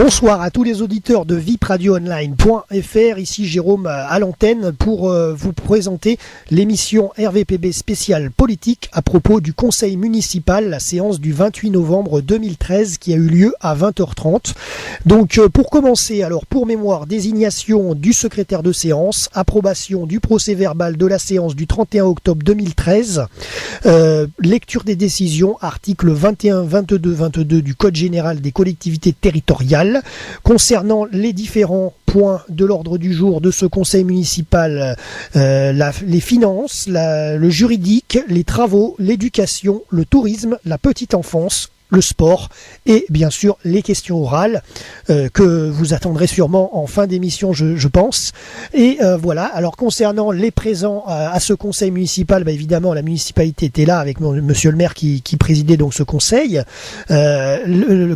Bonsoir à tous les auditeurs de vipradioonline.fr, ici Jérôme à l'antenne pour vous présenter l'émission RVPB spéciale politique à propos du conseil municipal, la séance du 28 novembre 2013 qui a eu lieu à 20h30. Donc pour commencer, alors pour mémoire, désignation du secrétaire de séance, approbation du procès verbal de la séance du 31 octobre 2013, lecture des décisions, articles 21, 22, 22 du Code général des collectivités territoriales. Concernant les différents points de l'ordre du jour de ce conseil municipal, les finances, le juridique, les travaux, l'éducation, le tourisme, la petite enfance, le sport et bien sûr les questions orales que vous attendrez sûrement en fin d'émission, je pense. Et voilà, alors concernant les présents à ce conseil municipal, évidemment la municipalité était là avec monsieur le maire qui présidait donc ce conseil.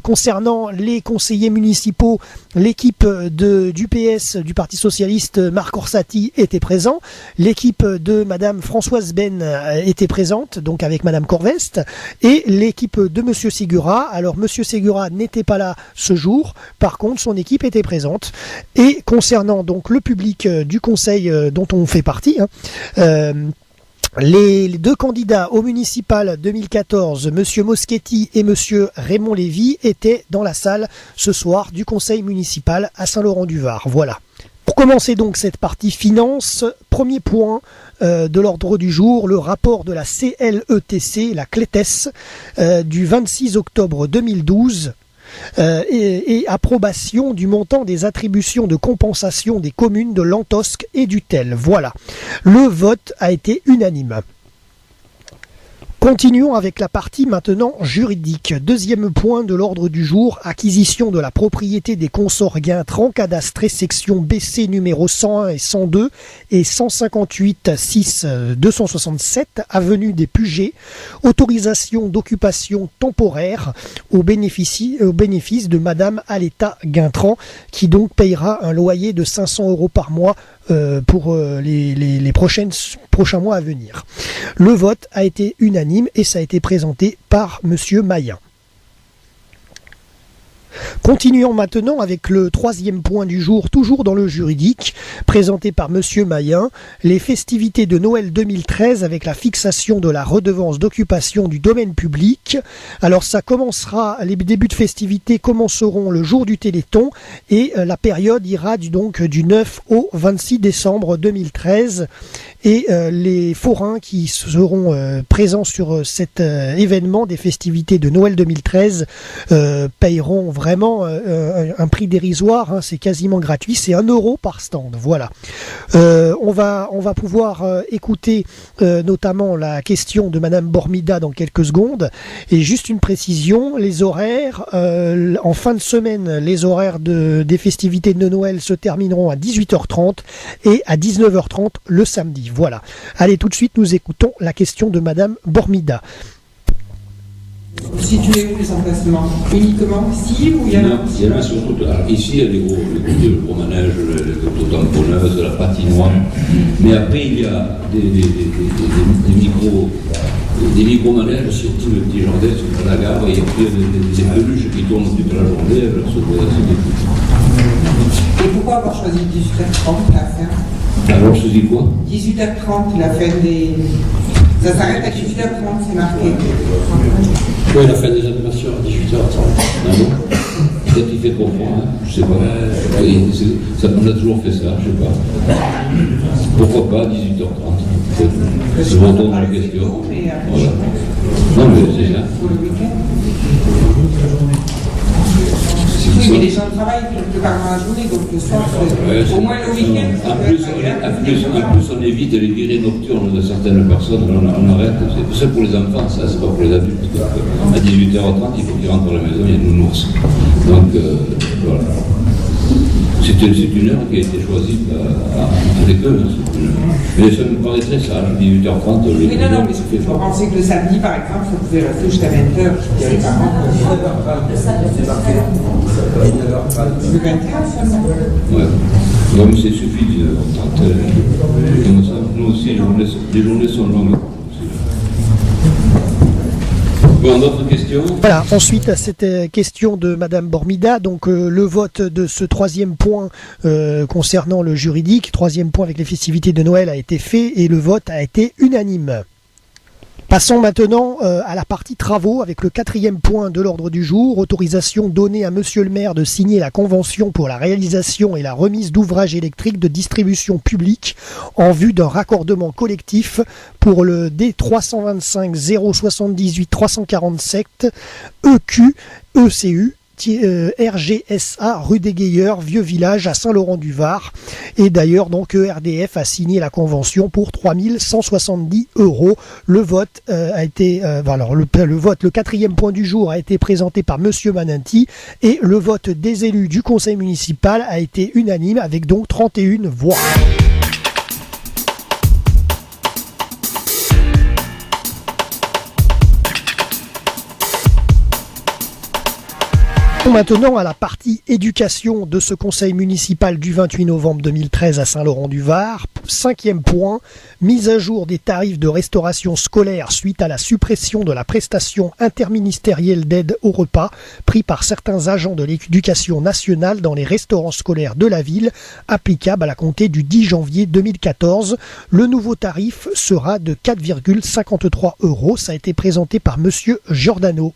Concernant les conseillers municipaux, l'équipe du PS du Parti Socialiste, Marc Orsatti, était présent. L'équipe de madame Françoise Ben était présente, donc avec madame Corveste, et l'équipe de monsieur Ségura. Alors monsieur Ségura n'était pas là ce jour, par contre son équipe était présente. Et concernant donc le public du conseil dont on fait partie, les deux candidats au municipal 2014, monsieur Moschetti et monsieur Raymond Lévy, étaient dans la salle ce soir du conseil municipal à Saint-Laurent-du-Var. Voilà. Pour commencer donc cette partie finance, premier point de l'ordre du jour, le rapport de la CLETC, la CLETES, du 26 octobre 2012, et approbation du montant des attributions de compensation des communes de Lantosque et d'Utel. Voilà, le vote a été unanime. Continuons avec la partie maintenant juridique. Deuxième point de l'ordre du jour, acquisition de la propriété des consorts Guintran, cadastrés section BC numéro 101 et 102 et 158 6 267 avenue des Pugets. Autorisation d'occupation temporaire au bénéfice de madame Aletta Guintran, qui donc payera un loyer de 500 € par mois pour les prochains mois à venir. Le vote a été unanime et ça a été présenté par monsieur Mayen. Continuons maintenant avec le troisième point du jour, toujours dans le juridique, présenté par monsieur Mayen, les festivités de Noël 2013 avec la fixation de la redevance d'occupation du domaine public. Alors ça commencera, les débuts de festivités commenceront le jour du Téléthon et la période ira donc du 9 au 26 décembre 2013. Et les forains qui seront présents sur cet événement des festivités de Noël 2013 payeront vraiment un prix dérisoire, c'est quasiment gratuit, c'est 1 € par stand. Voilà. On va pouvoir écouter notamment la question de madame Bormida dans quelques secondes. Et juste une précision, les horaires, en fin de semaine, les horaires des festivités de Noël se termineront à 18h30 et à 19h30 le samedi. Voilà. Allez, tout de suite, nous écoutons la question de madame Bormida. Vous situez où les emplacements? Uniquement ici ou il y en a? Il y en a surtout. Alors, ici, il y a le gros manège, l'auto-tamponneuse, la patinoire. Mais après, il y a des micro-manèges sur tout le petit jardin, sur la gare, et puis il y a des peluches qui tournent toute la journée. Et pourquoi avoir choisi 18h30 la fin? Alors, je dis quoi? 18h30, la fin des... Ça s'arrête à 18h30, c'est marqué. Oui, la fin des animations à 18h30. Ah bon? Peut-être qu'il fait trop froid, hein? Je sais pas. On a toujours fait ça, je sais pas. Pourquoi pas 18h30? Je retourne à la question. Voilà. Non, mais c'est ça. Pour le week-end. Oui, mais les gens travaillent quelque part dans la journée, donc le soir, au moins le week-end. En plus, on évite les virées nocturnes de certaines personnes, on arrête. C'est pour les enfants, ça, c'est pas pour les adultes. À 18h30, il faut qu'ils rentrent à la maison, il y a une nounours. Donc, voilà. C'est une heure qui a été choisie avec eux. Mais ça me paraît très sage, 18h30. Oui, non, mais il faut penser que le samedi, par exemple, vous pouvez rester jusqu'à 20h. Il y a les parents. Le samedi, c'est marqué. Le 24 seulement. Ouais. Donc c'est suffit 18h30. Nous aussi, les journées sont longues. Bon, d'autres questions? question. Voilà, ensuite à cette question de Madame Bormida, donc le vote de ce troisième point concernant le juridique, troisième point avec les festivités de Noël a été fait et le vote a été unanime. Passons maintenant à la partie travaux avec le quatrième point de l'ordre du jour, autorisation donnée à Monsieur le maire de signer la convention pour la réalisation et la remise d'ouvrages électriques de distribution publique en vue d'un raccordement collectif pour le D325 078 347 EQ ECU RGSA rue des Gailleurs, Vieux Village à Saint-Laurent-du-Var. Et d'ailleurs, donc, ERDF a signé la convention pour 3170 €. Le vote a été, le quatrième point du jour a été présenté par Monsieur Mananti et le vote des élus du conseil municipal a été unanime avec donc 31 voix. Maintenant à la partie éducation de ce conseil municipal du 28 novembre 2013 à Saint-Laurent-du-Var. Cinquième point, mise à jour des tarifs de restauration scolaire suite à la suppression de la prestation interministérielle d'aide au repas pris par certains agents de l'éducation nationale dans les restaurants scolaires de la ville, applicable à la compter du 10 janvier 2014. Le nouveau tarif sera de 4,53 €. Ça a été présenté par Monsieur Giordano.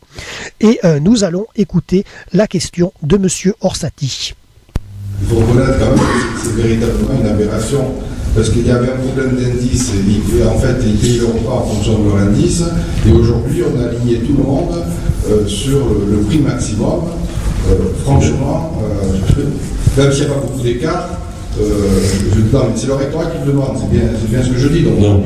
Et nous allons écouter la question de Monsieur Orsatti. Il faut reconnaître quand même que c'est véritablement une aberration, parce qu'il y avait un problème d'indice, en fait ils payaient le repas en fonction de leur indice, et aujourd'hui on a aligné tout le monde sur le prix maximum. Franchement, même s'il n'y a pas beaucoup d'écart, c'est le rectorat qui le demande, c'est bien ce que je dis, donc non.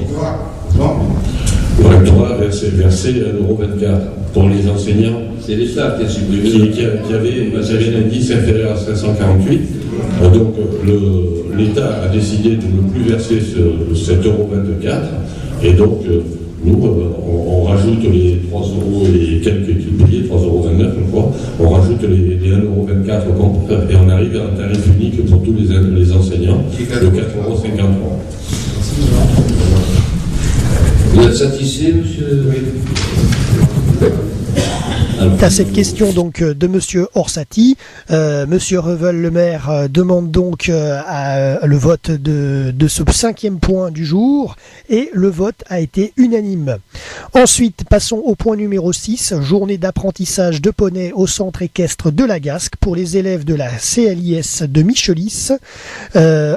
Le rectorat versait 1,24 € pour les enseignants. C'est l'État qui a supprimé. Qui avait un indice inférieur à 548. Donc l'État a décidé de ne plus verser cet 1,24 €. Et donc nous, on rajoute les 3 € et quelques qui payaient, 3,29 €, je crois. On rajoute les 1,24 € et on arrive à un tarif unique pour tous les enseignants de 4,53 €. Vous êtes satisfait, monsieur? À cette question donc de Monsieur Orsatti, Monsieur Revel le maire demande donc le vote de ce cinquième point du jour et le vote a été unanime. Ensuite, passons au point numéro 6, journée d'apprentissage de poney au centre équestre de la Gasque pour les élèves de la CLIS de Michelis. 1.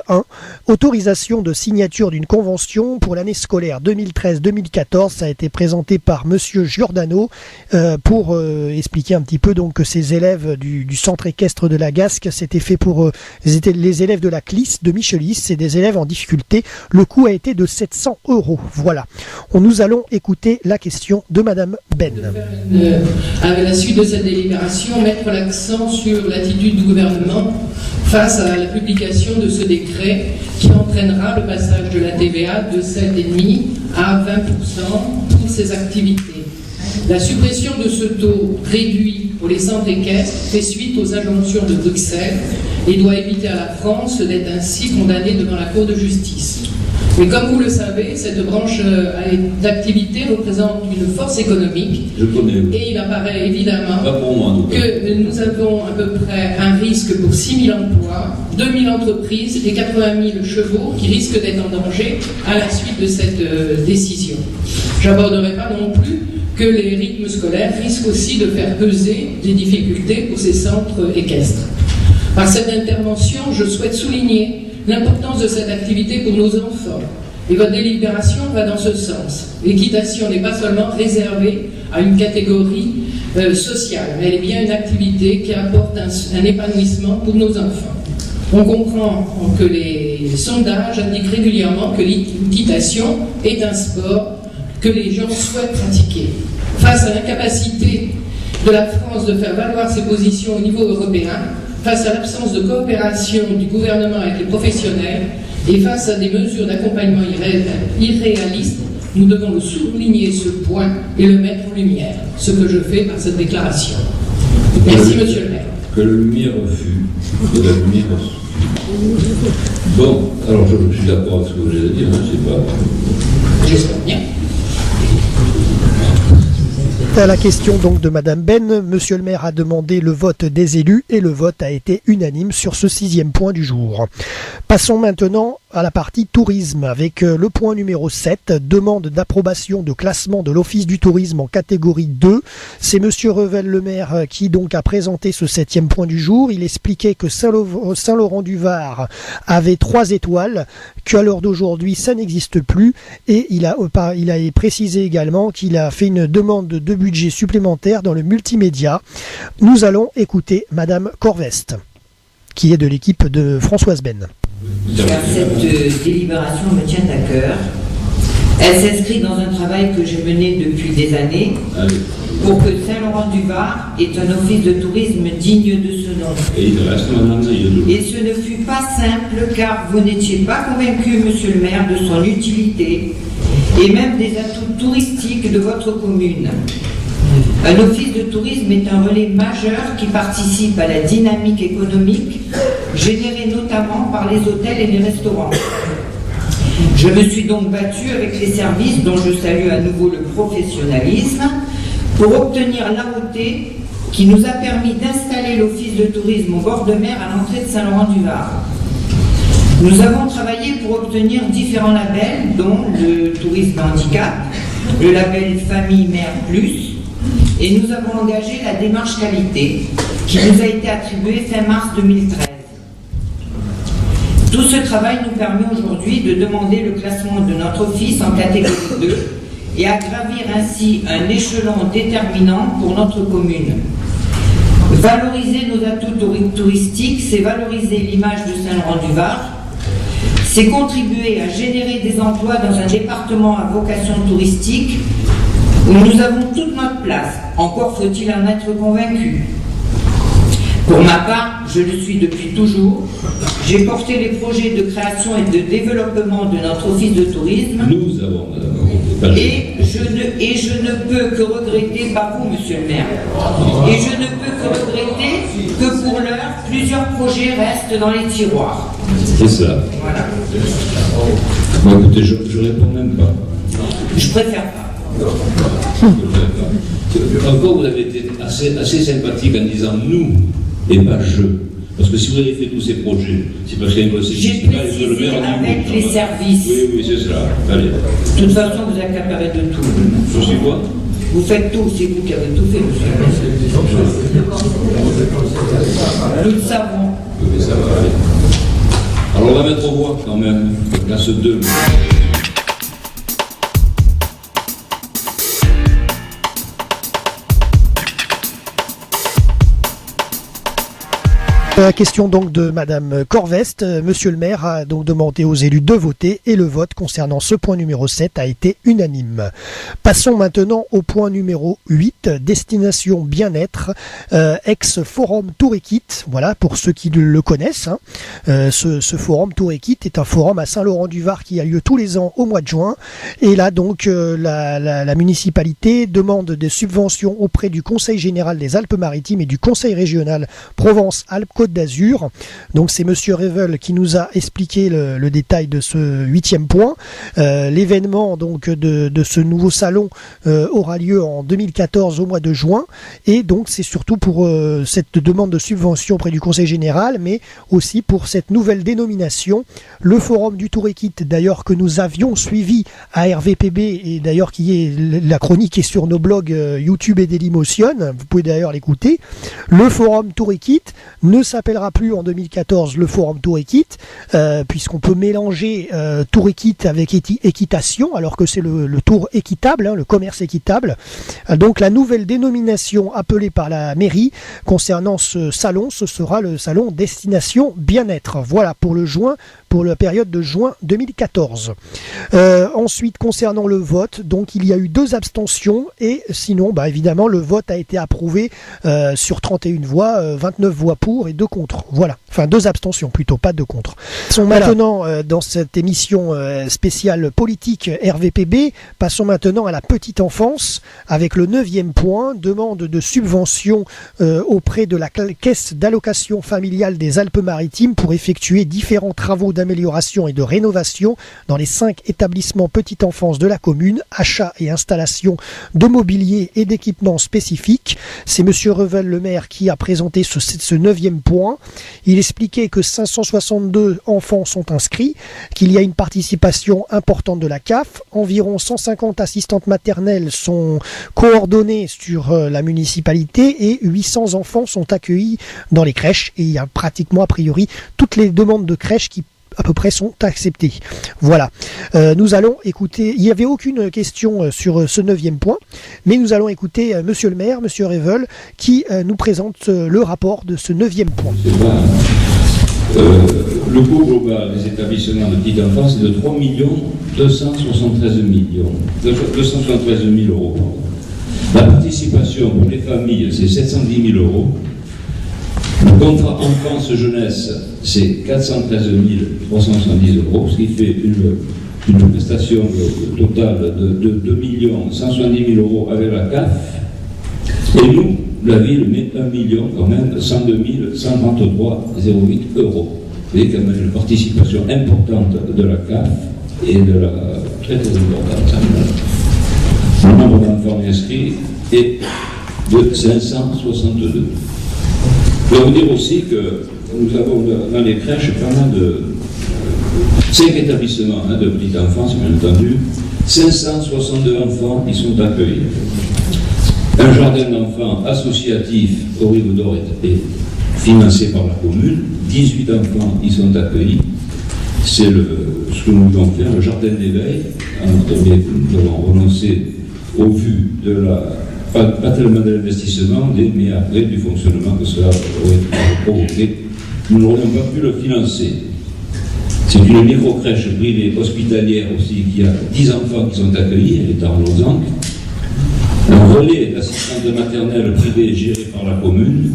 Autorisation de signature d'une convention pour l'année scolaire 2013-2014, ça a été présenté par Monsieur Giordano pour expliquer un petit peu donc que ces élèves du centre équestre de la Gasque, c'était fait pour les élèves de la CLIS de Michelis, c'est des élèves en difficulté. Le coût a été de 700 €. Voilà. Nous allons écouter la question de Madame Ben. À la suite de cette délibération, mettre l'accent sur l'attitude du gouvernement face à la publication de ce décret qui entraînera le passage de la TVA de 7,5 à 20% pour ces activités. La suppression de ce taux réduit pour les centres équestres fait suite aux injonctions de Bruxelles et doit éviter à la France d'être ainsi condamnée devant la Cour de justice. Mais comme vous le savez, cette branche d'activité représente une force économique. Je connais. Et il apparaît évidemment pas pour moi, que nous avons à peu près un risque pour 6 000 emplois, 2 000 entreprises et 80 000 chevaux qui risquent d'être en danger à la suite de cette décision. J'aborderai pas non plus que les rythmes scolaires risquent aussi de faire peser des difficultés pour ces centres équestres. Par cette intervention, je souhaite souligner l'importance de cette activité pour nos enfants. Et votre délibération va dans ce sens. L'équitation n'est pas seulement réservée à une catégorie sociale, mais elle est bien une activité qui apporte un épanouissement pour nos enfants. On comprend que les sondages indiquent régulièrement que l'équitation est un sport que les gens souhaitent pratiquer. Face à l'incapacité de la France de faire valoir ses positions au niveau européen, face à l'absence de coopération du gouvernement avec les professionnels et face à des mesures d'accompagnement irréalistes, nous devons souligner ce point et le mettre en lumière, ce que je fais par cette déclaration. Merci, monsieur le maire. Que la lumière fût. Que la lumière fût. Bon, alors je suis d'accord avec ce que vous avez dit, je ne sais pas. J'espère bien. À la question donc de Madame Ben, Monsieur le maire a demandé le vote des élus et le vote a été unanime sur ce 6e point du jour. Passons maintenant à la partie tourisme avec le point numéro 7, demande d'approbation de classement de l'Office du tourisme en catégorie 2. C'est Monsieur Revel le maire qui donc a présenté ce 7e point du jour. Il expliquait que Saint-Laurent-du-Var avait 3 étoiles, qu'à l'heure d'aujourd'hui ça n'existe plus et il a précisé également qu'il a fait une demande de budget supplémentaire dans le multimédia. Nous allons écouter Madame Corvest, qui est de l'équipe de Françoise Ben. Car cette délibération me tient à cœur. Elle s'inscrit dans un travail que j'ai mené depuis des années pour que Saint-Laurent-du-Var ait un office de tourisme digne de ce nom. Et ce ne fut pas simple car vous n'étiez pas convaincu, Monsieur le maire, de son utilité et même des atouts touristiques de votre commune. Un office de tourisme est un relais majeur qui participe à la dynamique économique générée notamment par les hôtels et les restaurants. Je me suis donc battue avec les services dont je salue à nouveau le professionnalisme pour obtenir l'AOT qui nous a permis d'installer l'office de tourisme au bord de mer à l'entrée de Saint-Laurent-du-Var. Nous avons travaillé pour obtenir différents labels dont le tourisme handicap, le label Famille Mère Plus, et nous avons engagé la démarche qualité qui nous a été attribuée fin mars 2013. Tout ce travail nous permet aujourd'hui de demander le classement de notre office en catégorie 2 et à gravir ainsi un échelon déterminant pour notre commune. Valoriser nos atouts touristiques, c'est valoriser l'image de Saint-Laurent-du-Var, c'est contribuer à générer des emplois dans un département à vocation touristique où nous avons toute notre place. Encore faut-il en être convaincu. Pour ma part, je le suis depuis toujours. J'ai porté les projets de création et de développement de notre office de tourisme. Nous avons, et je ne peux que regretter, pas vous, Monsieur le maire, et je ne peux que regretter que pour l'heure, plusieurs projets restent dans les tiroirs. C'est ça. Voilà. Bon, écoutez, je réponds même pas. Je préfère pas. Encore, vous avez été assez sympathique en disant nous et pas je. Parce que si vous avez fait tous ces projets, c'est parce qu'il y a une j'ai précisé avec les services. Oui, c'est ça. Allez. De toute façon, vous accaparez de tout. Je suis quoi? Vous faites tout, c'est vous qui avez tout fait, monsieur. Nous le savons. Oui, ça va aller. Alors on va mettre au voie quand même, classe 2. La question donc de Madame Corvest, Monsieur le maire a donc demandé aux élus de voter et le vote concernant ce point numéro 7 a été unanime. Passons maintenant au point numéro 8, destination bien-être, ex-forum Tour Équite. Voilà, pour ceux qui le connaissent, hein. Ce forum Tour Équite est un forum à Saint-Laurent-du-Var qui a lieu tous les ans au mois de juin. Et là donc la municipalité demande des subventions auprès du Conseil général des Alpes-Maritimes et du Conseil régional Provence-Alpes-Côte d'Azur. Donc c'est Monsieur Revel qui nous a expliqué le détail de ce 8e point. L'événement donc de ce nouveau salon aura lieu en 2014 au mois de juin et donc c'est surtout pour cette demande de subvention auprès du Conseil général mais aussi pour cette nouvelle dénomination, le forum du Tour Équite d'ailleurs que nous avions suivi à RVPB et d'ailleurs qui est la chronique est sur nos blogs YouTube et Dailymotion, vous pouvez d'ailleurs l'écouter. Le forum Tour Équite ne s'appellera plus en 2014 le forum Tour Équite puisqu'on peut mélanger Tour Équite avec équitation alors que c'est le tour équitable, hein, le commerce équitable. Donc la nouvelle dénomination appelée par la mairie concernant ce salon, ce sera le salon Destination Bien-être. Voilà pour la période de juin 2014. Ensuite concernant le vote, donc il y a eu 2 abstentions et sinon évidemment le vote a été approuvé sur 31 voix, 29 voix pour et 2 contre. Voilà, enfin 2 abstentions plutôt, pas 2 contre. Passons maintenant dans cette émission spéciale politique RVPB, passons maintenant à la petite enfance avec le 9e point, demande de subvention auprès de la caisse d'allocation familiale des Alpes-Maritimes pour effectuer différents travaux d'amélioration et de rénovation dans les 5 établissements petite enfance de la commune, achat et installation de mobilier et d'équipements spécifiques. C'est Monsieur Revel, le maire, qui a présenté ce 9e point. Il expliquait que 562 enfants sont inscrits, qu'il y a une participation importante de la CAF, environ 150 assistantes maternelles sont coordonnées sur la municipalité et 800 enfants sont accueillis dans les crèches, et il y a pratiquement a priori toutes les demandes de crèches qui à peu près sont acceptées. Voilà. Nous allons écouter, il n'y avait aucune question sur ce 9e point, mais nous allons écouter Monsieur le maire, Monsieur Revel, qui nous présente le rapport de ce 9e point. Le coût global des établissements de petite enfance est de 3 273 000 euros. La participation pour les familles, c'est 710 000 euros. Le contrat enfance-jeunesse, c'est 413 370 euros, ce qui fait une prestation totale de 2 170 000 euros avec la CAF. Et nous, la ville met 1 million, quand même, 102 133,08 euros. Vous voyez quand même une participation importante de la CAF et de la très très importante. Le nombre d'enfants inscrits est de 562. Je dois vous dire aussi que nous avons dans les crèches pas mal de 5 établissements de petite enfance, bien entendu, 562 enfants qui sont accueillis. Un jardin d'enfants associatif au Rive d'Or est financé par la commune, 18 enfants y sont accueillis. C'est ce que nous voulons faire, le jardin d'éveil. Nous avons renoncé au vu de la pas tellement de l'investissement, mais après du fonctionnement que cela aurait provoqué. Nous n'aurions pas pu le financer. C'est une micro-crèche privée hospitalière aussi qui a 10 enfants qui sont accueillis, elle est à Arlozanc. Un relais d'assistantes maternelles privées géré par la commune.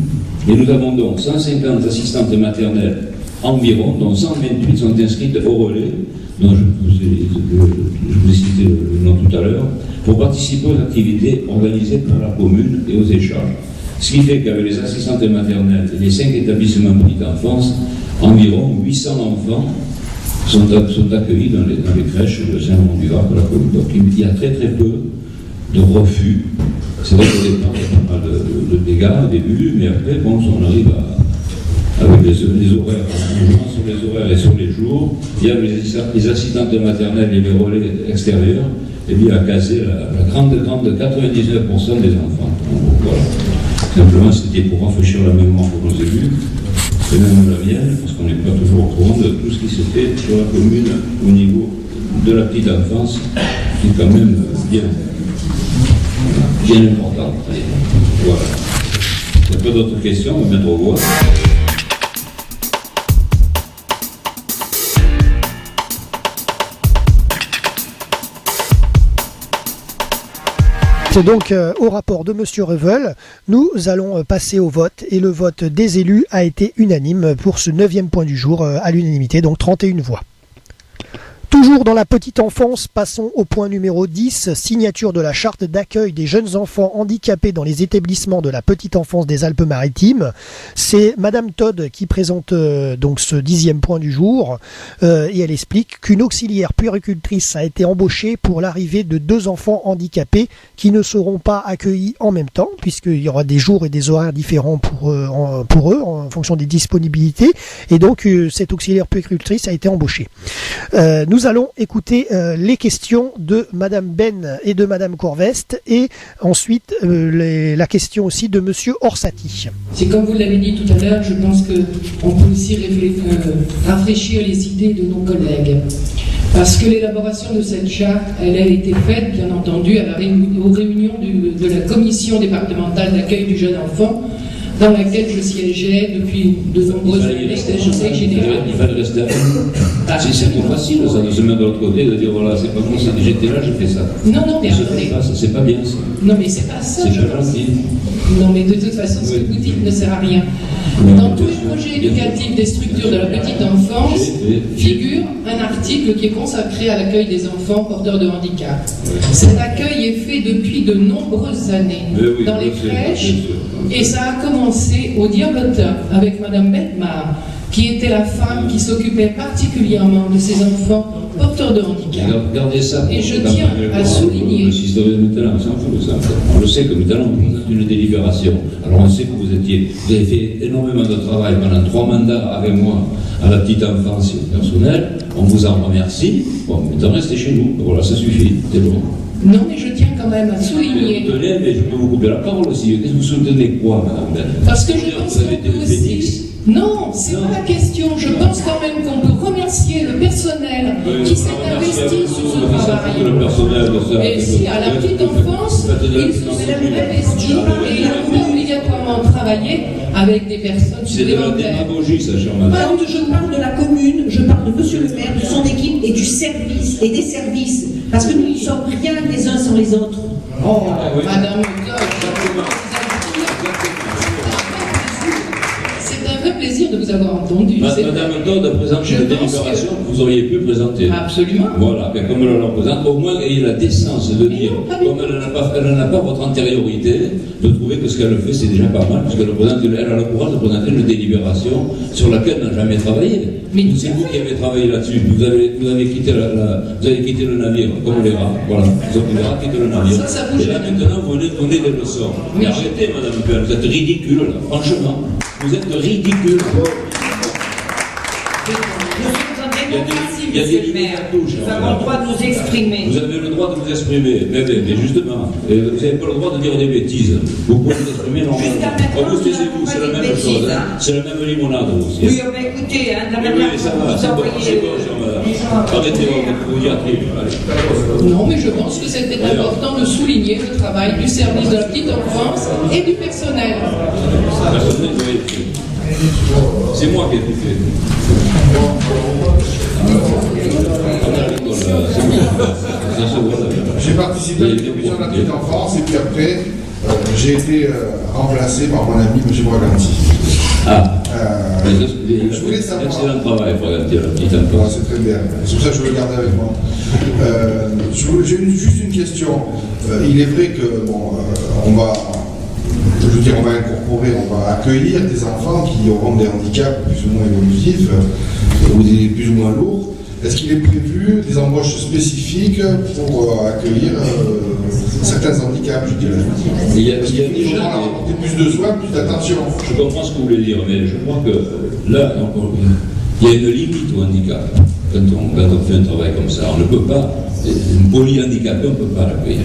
Et nous avons donc 150 assistantes maternelles environ, dont 128 sont inscrites au relais, dont je vous ai cité le nom tout à l'heure, pour participer aux activités organisées par la commune et aux échanges. Ce qui fait qu'avec les assistantes maternelles et les 5 établissements de petite enfance, environ 800 enfants sont accueillis dans les crèches de Saint-Laurent-du-Var de la commune. Donc il y a très très peu de refus. C'est vrai qu'au départ, il y a pas mal de dégâts au début, mais après, bon, on arrive avec les horaires, en jouant sur les horaires et sur les jours, il y a les assistantes maternelles et les relais extérieurs, et bien à caser la grande 99% des enfants. Donc, voilà. Simplement, c'était pour rafraîchir la mémoire pour nos élus, et même la mienne, parce qu'on n'est pas toujours au courant de tout ce qui se fait sur la commune au niveau de la petite enfance, qui est quand même bien important. Voilà. Il n'y a pas d'autres questions, on va mettre au voix. C'est donc au rapport de Monsieur Revel. Nous allons passer au vote et le vote des élus a été unanime pour ce 9e point du jour à l'unanimité, donc 31 voix. Toujours dans la petite enfance, passons au point numéro 10, signature de la charte d'accueil des jeunes enfants handicapés dans les établissements de la petite enfance des Alpes-Maritimes. C'est Madame Todd qui présente donc ce 10e point du jour et elle explique qu'une auxiliaire puéricultrice a été embauchée pour l'arrivée de 2 enfants handicapés qui ne seront pas accueillis en même temps puisqu'il y aura des jours et des horaires différents pour eux en fonction des disponibilités et donc cette auxiliaire puéricultrice a été embauchée. Nous allons écouter les questions de Madame Ben et de Madame Corveste et ensuite la question aussi de Monsieur Orsatti. C'est comme vous l'avez dit tout à l'heure, je pense qu'on peut aussi rafraîchir les idées de nos collègues. Parce que l'élaboration de cette charte, elle a été faite, bien entendu, aux réunions de la commission départementale d'accueil du jeune enfant, dans laquelle je siégeais depuis de nombreuses années, conseil général. Il fallait rester avec nous. C'est trop facile, ça, de se mettre de l'autre côté, de dire voilà, c'est pas moi, j'étais là, j'ai fait ça. Non, mais attendez. C'est pas bien ça. Non, mais c'est pas ça. C'est pas gentil. Non, mais de toute façon, ce que vous dites ne sert à rien. Dans tous les projets éducatifs des structures de la petite enfance, figure un article qui est consacré à l'accueil des enfants porteurs de handicap. Cet accueil est fait depuis de nombreuses années dans les crèches, et ça a commencé au Diablotin avec Madame Betmar, qui était la femme qui s'occupait particulièrement de ces enfants porteurs de handicap. Regardez ça. Et je tiens à souligner. Le système de maintenant, on s'en fout de ça. On le sait que maintenant, vous êtes une délibération. Alors on sait que vous avez fait énormément de travail pendant 3 mandats avec moi à la petite enfance personnelle. On vous en remercie. Bon, maintenant restez chez nous. Voilà, ça suffit. C'est bon. Non, mais je tiens quand même à souligner. Tenez, mais je peux vous couper la parole aussi. Qu'est-ce que vous soutenez quoi, madame Ben? Parce que je pense vous avez été qu'on le peut phénix. aussi. Non, c'est pas la question. Je pense quand même qu'on peut remercier le personnel qui s'est investi sur ce travail. Le personnel de ça. Et si, à la petite enfance, ils se sont investis et ils ont obligatoirement travaillé avec des personnes C'est de la supplémentaires. démagogie, ça, chère madame. Quand je parle de la commune, je parle de monsieur le maire, de son équipe et du service et des services. Parce que nous ne sommes rien les uns sans les autres. Oh, oui. Madame c'est un vrai plaisir de vous avoir entendu. C'est Madame vrai. Todd présente Je une pense délibération que vous auriez pu présenter. Absolument. Voilà, mais comme elle la présente, au moins ayez la décence de dire, comme elle n'a pas votre antériorité, de trouver que ce qu'elle fait c'est déjà pas mal, puisqu'elle elle a le courage de présenter une délibération sur laquelle elle n'a jamais travaillé. Mais C'est vous qui avez travaillé là-dessus, vous avez quitté le navire, comme les rats, voilà, les rats quittent le navire. Ça vous Et là gêne. maintenant vous venez de donner des leçons. Mais arrêtez Madame Pell, vous êtes ridicule là, franchement, vous êtes ridicule. Nous sommes en démocratie, Il y a des monsieur le limites maire. à tout, cher Nous avons madame. le droit de nous exprimer. Vous avez le droit de vous exprimer, mais justement, vous n'avez pas le droit de dire des bêtises. Vous pouvez vous exprimer normalement. Jusqu'à maintenant, Vous taisez-vous, nous c'est la n'avons même pas dit chose, bêtises, hein. hein. C'est la même limonade aussi. Oui, oh, ben écoutez, hein, de la Oui, manière ça dont va, vous c'est bon, envoyez chère madame. les gens. Arrêtez votre diatribe, allez. Non, mais je pense que c'était important de souligner le travail du service de la petite enfance et du personnel. Personne n'a été. C'est moi qui ai tout fait. Ça se voit là. J'ai participé à l'émission de la petite enfance et puis après, j'ai été remplacé par mon ami M. Braganti. Ah, je voulais savoir. excellent travail pour la petite Voilà, enfance. c'est très bien. C'est pour ça que je veux le garder avec moi. J'ai juste une question. Il est vrai que on va incorporer, on va accueillir des enfants qui auront des handicaps plus ou moins évolutifs ou des plus ou moins lourds. Est-ce qu'il est prévu des embauches spécifiques pour accueillir certains handicaps, je dirais? Il y a Parce qu'il faut déjà leur apporter plus de soins, plus d'attention. Je comprends ce que vous voulez dire, mais je crois que là, il y a une limite au handicap. Quand on fait un travail comme ça, on ne peut pas, un polyhandicapé, on ne peut pas l'accueillir.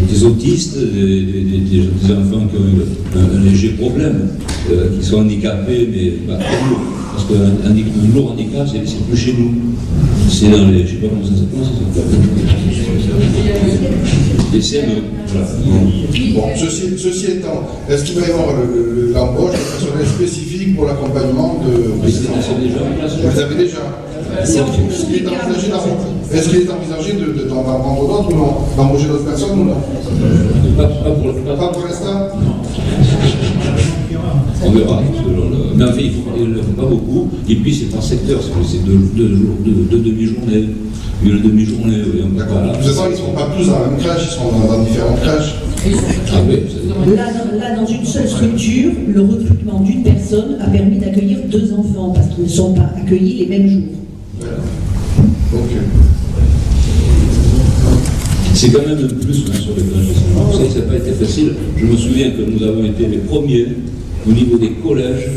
Des autistes, des enfants qui ont eu un léger problème, qui sont handicapés, mais pas trop lourds. Parce qu'un lourd handicap, c'est plus chez nous. C'est dans les. Je ne sais pas comment ça s'appelle. Les CME. Voilà. Bon, ceci étant, est-ce qu'il va y avoir l'embauche de personnel spécifique pour l'accompagnement de ces enfants? C'est déjà en place. Vous avez déjà. Est-ce qu'il est envisagé d'en prendre d'autres ou non? D'embaucher d'autres personnes ou non? Pas pour Pas pour l'instant? On verra. Mais en fait, il ne faut pas beaucoup. Et puis, c'est par secteur. C'est deux demi-journées. Une demi-journée. D'accord. De toute façon, ils ne sont pas tous dans la même crèche, ils sont dans différentes crèches. Ah oui, Là, dans une seule structure, le recrutement d'une personne a permis d'accueillir 2 enfants parce qu'ils ne sont pas accueillis les mêmes jours. Voilà. Ok. c'est quand même un plus sur les crèches. Vous savez, ça n'a pas été facile. Je me souviens que nous avons été les premiers au niveau des collèges,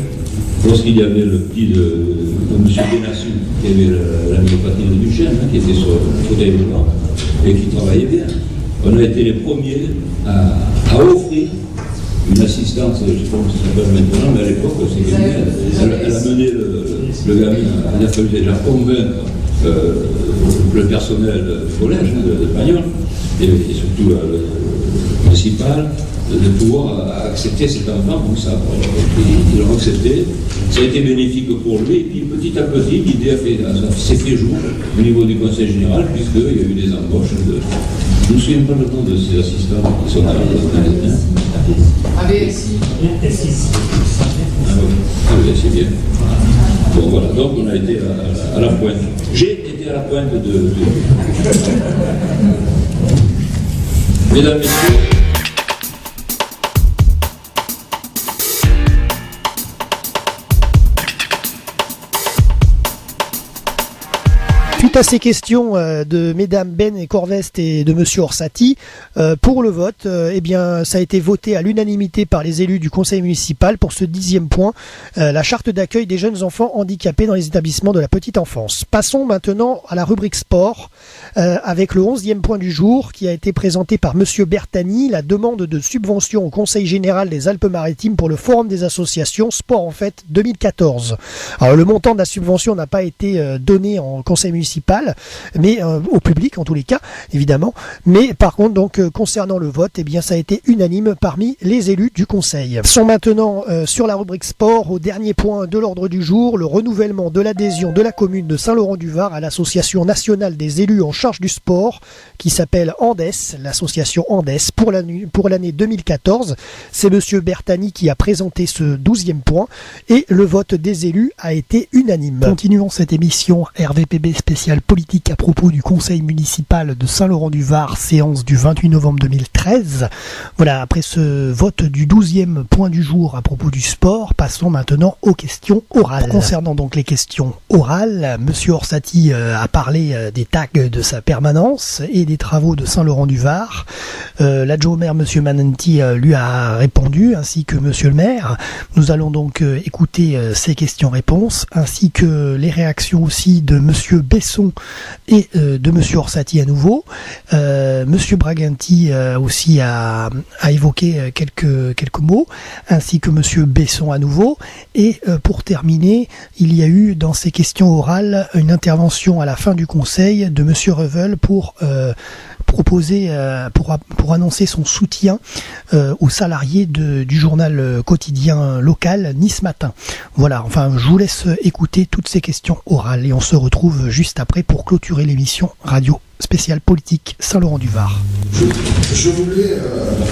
lorsqu'il y avait le petit de M. Benassu, qui avait la myopathie de Duchenne, qui était sur le fauteuil roulant, et qui travaillait bien. On a été les premiers à offrir une assistance, je ne sais pas comment ça s'appelle maintenant, mais à l'époque, c'était bien. Elle a mené le gamin, il a fallu déjà convaincre le personnel du collège de Pagnol, et surtout le principal, de pouvoir accepter cet enfant comme ça. Ils l'ont accepté, ça a été bénéfique pour lui, et puis petit à petit, l'idée s'est fait jour au niveau du conseil général, puisqu'il y a eu des embauches je ne me souviens pas le nom de ces assistants qui sont arrivés. AVSI. Ah oui, c'est bien. Bon voilà, donc on a été à la pointe. J'ai été à la pointe de... Mesdames, Messieurs, à ces questions de mesdames Ben et Corvest et de monsieur Orsatti, pour le vote, eh bien, ça a été voté à l'unanimité par les élus du conseil municipal pour ce 10e point, la charte d'accueil des jeunes enfants handicapés dans les établissements de la petite enfance. Passons maintenant à la rubrique sport, avec le 11e point du jour qui a été présenté par monsieur Bertani, la demande de subvention au conseil général des Alpes-Maritimes pour le forum des associations Sport en Fête 2014. Alors le montant de la subvention n'a pas été donné en conseil municipal, mais au public en tous les cas, évidemment. Mais par contre, donc concernant le vote, eh bien ça a été unanime parmi les élus du conseil. Sont maintenant sur la rubrique sport au dernier point de l'ordre du jour, le renouvellement de l'adhésion de la commune de Saint-Laurent-du-Var à l'association nationale des élus en charge du sport, qui s'appelle Andes, l'association Andes pour l'année 2014. C'est monsieur Bertani qui a présenté ce 12e point et le vote des élus a été unanime. Continuons cette émission RVPB spéciale politique à propos du conseil municipal de Saint-Laurent-du-Var, séance du 28 novembre 2013. Voilà, après ce vote du 12e point du jour à propos du sport, passons maintenant aux questions orales. Concernant donc les questions orales, monsieur Orsatti a parlé des tags de sa permanence et des travaux de Saint-Laurent-du-Var. L'adjoint au maire, monsieur Manenti, lui a répondu, ainsi que monsieur le maire. Nous allons donc écouter ces questions-réponses, ainsi que les réactions aussi de monsieur Besson et de monsieur Orsatti à nouveau. Monsieur Braganti aussi a évoqué quelques mots, ainsi que monsieur Besson à nouveau. Et pour terminer, il y a eu dans ces questions orales une intervention à la fin du conseil de monsieur Revel pour proposer, pour annoncer son soutien aux salariés du journal quotidien local Nice Matin. Voilà, enfin je vous laisse écouter toutes ces questions orales et on se retrouve juste après pour clôturer l'émission radio spéciale politique Saint-Laurent-du-Var. Je voulais...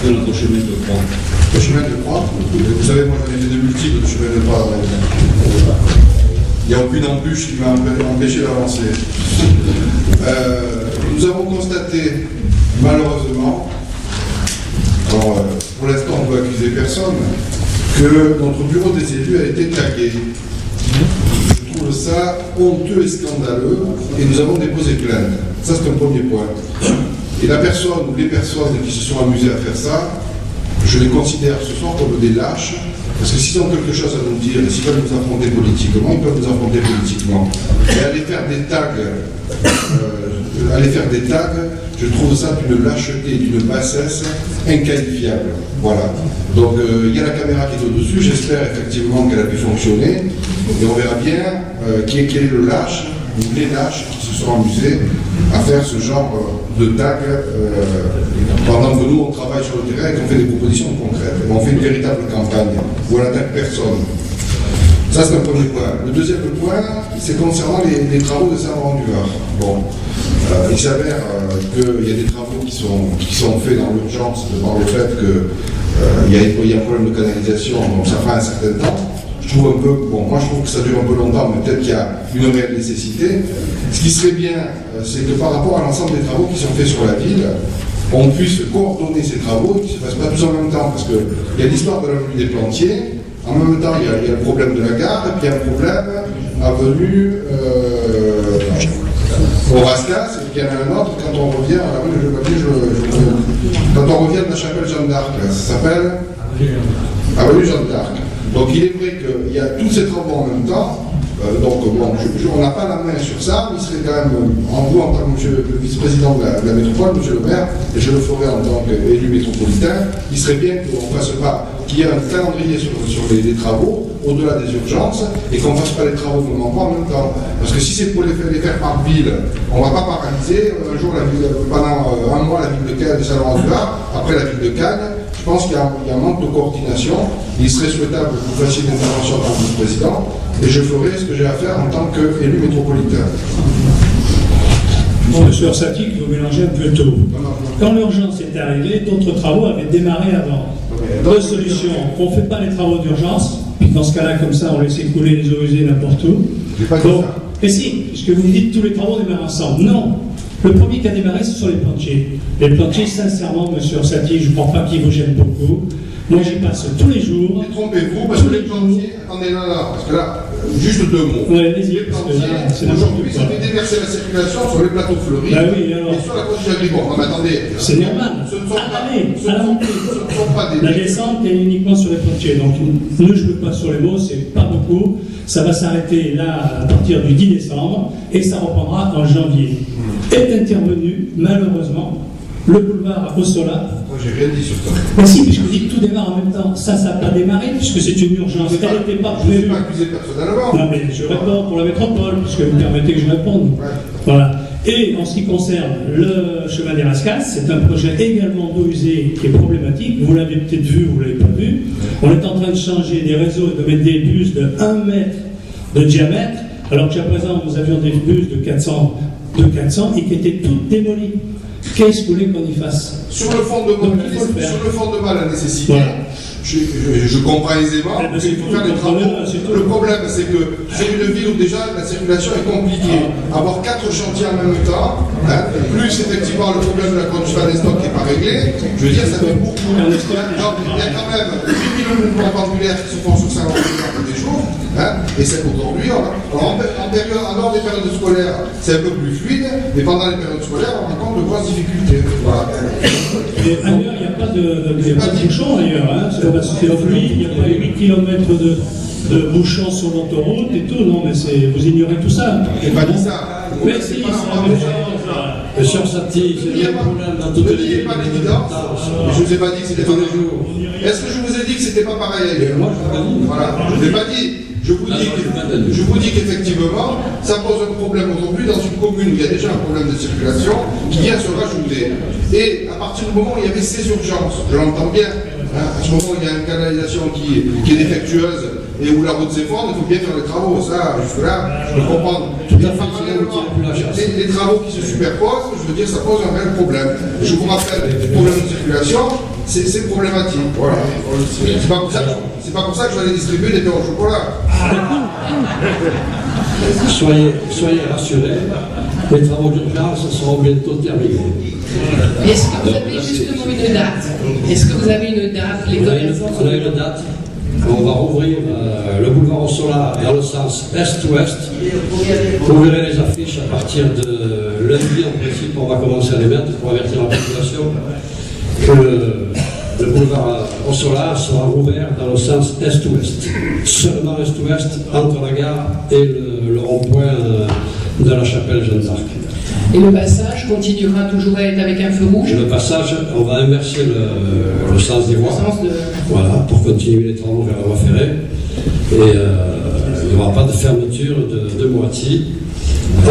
notre chemin de croix. Le chemin de croix, vous savez, moi j'en ai fait de multiples de chemins de croix. Il n'y a aucune embûche qui m'a empêché d'avancer. Nous avons constaté, malheureusement, alors, pour l'instant on ne peut accuser personne, que notre bureau des élus a été tagué. Je trouve ça honteux et scandaleux, et nous avons déposé plainte. Ça c'est un premier point. Et la personne ou les personnes qui se sont amusées à faire ça, je les considère ce soir comme des lâches, parce que s'ils ont quelque chose à nous dire, et s'ils veulent nous affronter politiquement, ils peuvent nous affronter politiquement. Et aller faire des tags, je trouve ça d'une lâcheté, d'une bassesse inqualifiable. Voilà. Donc il y a la caméra qui est au-dessus, j'espère effectivement qu'elle a pu fonctionner, et on verra bien qui est le lâche, ou les lâches qui se sont amusés à faire ce genre de tag pendant que nous on travaille sur le terrain et qu'on fait des propositions concrètes. On fait une véritable campagne où on n'attaque personne. Ça c'est un premier point. Le deuxième point, c'est concernant les travaux de Saint-Laurent-du-Var. Bon, il s'avère qu'il y a des travaux qui sont faits dans l'urgence par le fait qu'il y a un problème de canalisation, donc ça prend un certain temps. Je trouve un peu, moi je trouve que ça dure un peu longtemps, mais peut-être qu'il y a une réelle nécessité. Ce qui serait bien, c'est que par rapport à l'ensemble des travaux qui sont faits sur la ville, on puisse coordonner ces travaux et qu'ils ne se fassent pas tous en même temps, parce qu'il y a l'histoire de l'avenue des Plantiers, en même temps il y a le problème de la gare, et puis il y a un problème avenue au Rascas, et puis il y en a un autre quand on revient à la rue quand on revient de la chapelle Jeanne d'Arc, ça s'appelle avenue Jeanne d'Arc. Donc il est vrai qu'il y a tous ces travaux en même temps, on n'a pas la main sur ça, mais il serait quand même, en vous en tant que le vice-président de la métropole, monsieur le maire, et je le ferai en tant qu'élu métropolitain, il serait bien qu'on ne fasse pas, qu'il y ait un calendrier sur les travaux, au-delà des urgences, et qu'on ne fasse pas les travaux en même temps. Parce que si c'est pour les faire par ville, on ne va pas paralyser un jour pendant un mois la ville de Cannes et Saint-Laurent-du-Var, après la ville de Cannes. Je pense qu'il y a un manque de coordination. Il serait souhaitable que vous fassiez une intervention en tant que vice-président, et je ferai ce que j'ai à faire en tant qu'élu métropolitain. Monsieur Orsatti, vous mélangez un peu tôt. Quand l'urgence est arrivée, d'autres travaux avaient démarré avant. Deux solutions. On ne fait pas les travaux d'urgence, puis dans ce cas-là, comme ça, on laisse écouler les eaux usées n'importe où. Donc, mais si, puisque vous me dites tous les travaux démarrent ensemble. Non. Le premier qui a démarré, ce sont les Plantiers. Les Plantiers, sincèrement, monsieur Orsatti, je ne crois pas qu'ils vous gênent beaucoup. Moi, j'y passe tous les jours. Trompez-vous, parce que les Plantiers, attendez là, parce que là, juste deux mots. Ouais, allez-y, parce que là, c'est aujourd'hui, ça fait déverser la circulation sur les plateaux fleuris oui, alors. et sur la production agricole. Non, mais attendez. C'est normal. Ce ne sont pas des. La descente est uniquement sur les frontières. Donc, ne jouez pas sur les mots, c'est pas beaucoup. Ça va s'arrêter là à partir du 10 décembre et ça reprendra en janvier. Est intervenu, malheureusement, le boulevard Ossola. Moi, j'ai rien dit sur ça. Mais si, puisque je dis que tout démarre en même temps. Ça n'a pas démarré, puisque c'est une urgence. Elle n'était pas Je ne prévue. suis pas accusé personnellement. Non, mais je réponds pour la métropole, puisque vous permettez que je réponde. Ouais. Voilà. Et en ce qui concerne le chemin des Rascals, c'est un projet également d'eau usée qui est problématique. Vous l'avez peut-être vu, vous ne l'avez pas vu. On est en train de changer des réseaux et de mettre des bus de 1 mètre de diamètre, alors que jusqu'à présent, nous avions des bus de 400 et qui étaient toutes démolies. Qu'est-ce que vous voulez qu'on y fasse? Sur le fondement, la nécessité, voilà. je comprends aisément, mais il faut faire des travaux. Le problème, c'est que c'est une ville où déjà la circulation est compliquée. Avoir 4 chantiers en même temps, plus effectivement le problème de la conduite des stocks qui n'est pas réglé, je veux dire, ça fait beaucoup. Il y a quand même 8 000 mouvements pendulaires qui se font sur Saint-Laurent des jours, et c'est qu'aujourd'hui, en dehors des périodes scolaires, c'est un peu plus fluide, mais pendant les périodes scolaires, on rencontre de grosses difficultés. Voilà. Et ailleurs, il n'y a pas de bouchons ailleurs, c'est parce que c'est fluide, il n'y a pas 8 km de bouchons sur l'autoroute et tout, non, mais vous ignorez tout ça. Je n'ai pas dit ça. Mais si, c'est la même chose. Sur Sati, c'est le même problème dans toutes les villes. Pas l'évidence, je ne vous ai pas dit que c'était pas les jours. Est-ce que je vous ai dit que c'était pas pareil ailleurs? Moi, je vous ai dit. Voilà, je ne vous ai pas dit. Je vous dis qu'effectivement, ça pose un problème aujourd'hui dans une commune où il y a déjà un problème de circulation qui vient se rajouter. Et à partir du moment où il y avait ces urgences, je l'entends bien, à ce moment où il y a une canalisation qui est défectueuse et où la route s'effondre, il faut bien faire les travaux. Ça, jusque-là, je peux comprendre. Les travaux qui se superposent, je veux dire, ça pose un réel problème. Je vous rappelle, le problème de circulation, c'est problématique. Voilà. C'est pas pour ça que je vais aller distribuer des pains au chocolat. Soyez rassurés, les travaux d'urgence seront bientôt terminés. Est-ce que vous avez justement une date? Est-ce que vous avez une date? Les commerçants On a une date. On va rouvrir le boulevard Ossola dans le sens est-ouest. Vous verrez les affiches à partir de lundi. En principe, on va commencer à les mettre pour avertir la population que le boulevard Ossola sera rouvert dans le sens est-ouest. Seulement est-ouest, entre la gare et le rond-point de la chapelle Jeanne d'Arc. Et le passage continuera toujours à être avec un feu rouge? Le passage, on va inverser le sens des voies. Voilà, pour continuer les travaux vers la voie ferrée. Et il n'y aura pas de fermeture de moitié.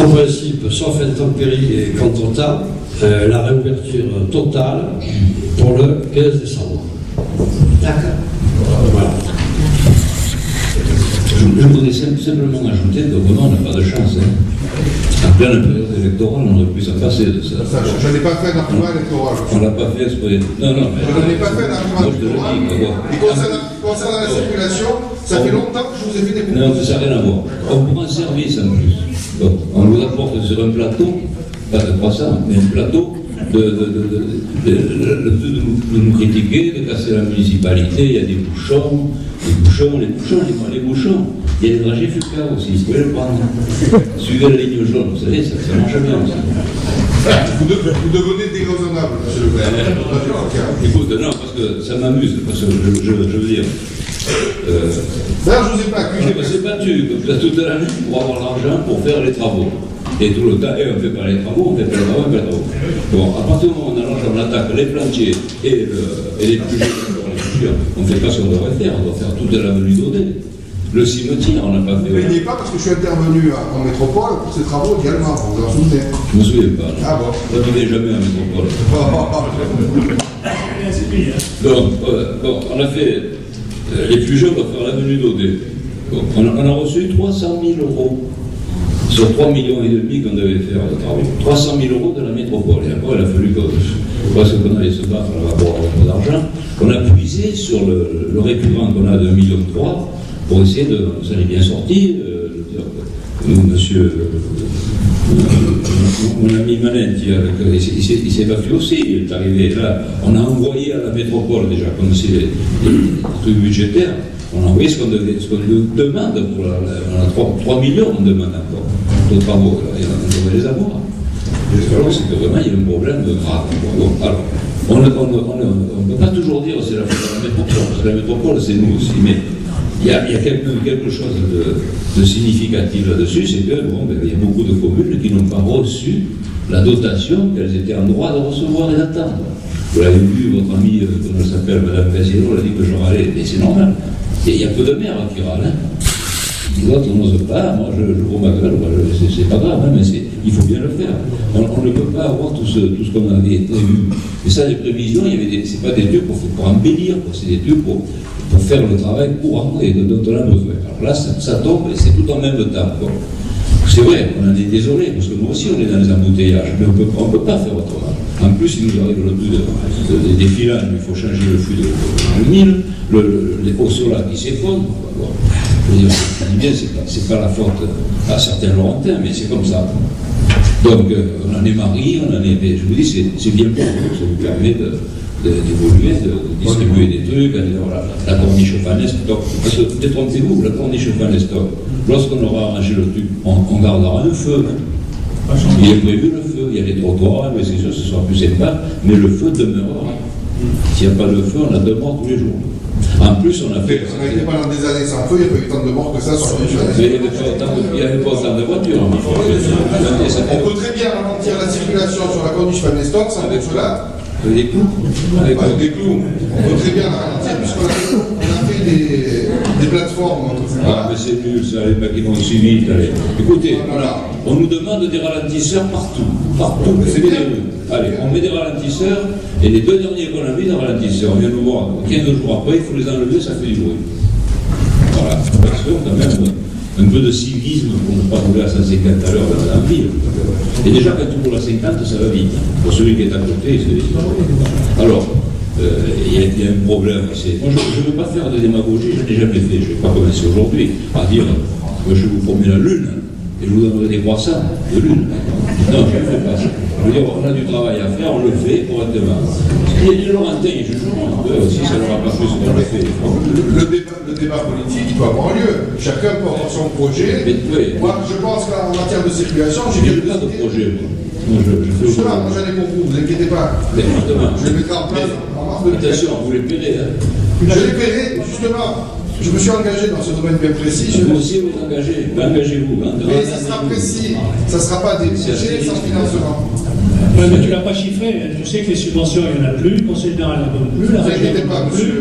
En principe, sauf intempéries et contre-temps, la réouverture totale pour le 15 décembre. D'accord. Voilà. Je voudrais simplement ajouter que vraiment on n'a pas de chance. En pleine période électorale, on aurait pu s'en passer de ça. Je n'ai pas fait un argument électoral. On l'a pas fait exprès. Non, mais. Je n'ai pas fait un argument électoral. Et concernant la circulation, ça fait longtemps que je vous ai fait des propositions. Non, ça n'a rien à voir. On vous rend service en plus. Donc, on vous apporte sur un plateau, pas de croissant, mais un plateau de nous critiquer, de casser la municipalité. Il y a des bouchons. Il y a des trajets FUCA aussi, vous pouvez le prendre. Suivez la ligne jaune, vous savez, ça marche bien aussi. Vous devenez déraisonnable, monsieur le maire. Écoute, non, parce que ça m'amuse, parce que je veux dire. D'ailleurs, je ne vous ai pas accusé. On s'est battu toute la nuit pour avoir l'argent pour faire les travaux. Et tout le temps, on ne fait pas les travaux, on fait pas les travaux, on fait pas les travaux. Bon, à partir du moment où on a l'argent, on attaque les plantiers et les plusieurs, on ne fait pas ce qu'on devrait faire, on doit faire toute l'avenue d'Audet. Le cimetière, on n'a pas fait. Je n'y ai pas parce que je suis intervenu en métropole pour ces travaux également, vous vous en souvenez? Je ne me souviens pas. Ah bon? On n'avait jamais en métropole. Donc, on a fait. Les plus jeunes doivent faire l'avenue d'Audet. Bon, on a reçu 300 000 € sur 3,5 millions qu'on devait faire de travaux. 300 000 € de la métropole. Et après, il a fallu qu'on allait se battre pour avoir un peu d'argent. On a puisé sur le récurrent qu'on a de 1,3 million pour essayer de. Ça est bien sorti. Monsieur mon ami Manenti, il s'est battu aussi, il est arrivé là. On a envoyé à la métropole déjà, comme c'est les trucs budgétaires, on a envoyé ce qu'on demande pour on a 3 millions, on demande encore de travaux, et on devrait les avoir. Alors c'est que vraiment il y a un problème grave. Alors, on ne peut pas toujours dire c'est la faute de la métropole, parce que la métropole c'est nous aussi, mais il y a quelque chose de significatif là-dessus, c'est que il y a beaucoup de communes qui n'ont pas reçu la dotation qu'elles étaient en droit de recevoir et d'attendre. Vous l'avez vu, votre amie, comment elle s'appelle, Mme Gaziano, elle a dit que je râlais, mais c'est normal. Et il y a peu de maires qui râlent. Les autres n'osent pas, moi je vois ma gueule, c'est pas grave, mais il faut bien le faire. On ne peut pas avoir tout ce qu'on avait prévu. Mais ça, les prévisions, c'est pas des trucs pour embellir, c'est des trucs pour faire le travail courant et dont on a besoin. Alors là, ça tombe et c'est tout en même temps. C'est vrai, on en est désolé, parce que nous aussi on est dans les embouteillages, mais on ne peut pas faire autrement. En plus, il nous arrive le plus des défilages, il faut changer le flux de mine, les hauts solaires qui s'effondrent. Je veux dire, c'est pas la faute à certains Laurentins, mais c'est comme ça. Donc, on en est mariés, je vous dis, c'est bien pour vous, ça vous permet d'évoluer, de distribuer des trucs, la corniche fanesque, parce que peut-être trompez-vous, la corniche fanesque, lorsqu'on aura arrangé le truc, on gardera un feu. Il est prévu le feu, il y a les trottoirs, mais c'est sûr, ce sera plus sympa, mais le feu demeurera. S'il n'y a pas de feu, on a 2 morts tous les jours. En plus, on a fait. On a été pendant des années sans feu, il n'y a pas eu tant de morts que ça sur les jeunes. Mais il n'y avait pas autant de voitures. On peut très bien ralentir la circulation sur la corniche Fanestock sans mettre cela. Avec des clous. Avec des clous. On peut très bien la ralentir puisqu'on a fait des plateformes. Ah, mais c'est nul, ça, les mecs qui vont aussi vite. Allez. Écoutez, voilà. On nous demande des ralentisseurs partout. Partout. C'est bien. Allez, on met des ralentisseurs, et les 2 derniers qu'on a mis des ralentisseurs, on vient nous voir 15 jours après, il faut les enlever, ça fait du bruit. Voilà, parce qu'on a même un peu de civisme pour ne pas rouler à 150 à l'heure dans la ville. Et déjà, quand tu roules à 50, ça va vite. Pour celui qui est à côté, c'est... Alors, il y a un problème. Moi, je ne veux pas faire de démagogie, je n'ai jamais fait. Je ne vais pas commencer aujourd'hui à dire que je vous promets la lune, et je vous donnerai des croissants de lune. Non, je ne fais pas ça. Je veux dire, on a du travail à faire, on le fait correctement. Il y a des Laurentins, ils jugent, si ça n'aura pas plus qu'on le fait. Le débat politique peut avoir lieu. Chacun peut avoir son projet. Moi, je pense qu'en matière de circulation, j'ai pas de projet. Justement, moi j'en ai pour vous, ne vous inquiétez pas. Mais justement, je le mettrai en place en mars 2014. Attention, vous les paierez. Je les paierai, justement. Je me suis engagé dans ce domaine bien précis. Vous aussi vous engagez, engagez-vous. Mais ça sera précis, ça ne sera pas des budgets sans financement. Oui, mais tu ne l'as pas chiffré. Tu sais que les subventions, il n'y en a plus, le conseil général n'en donne plus, la région n'en donne plus.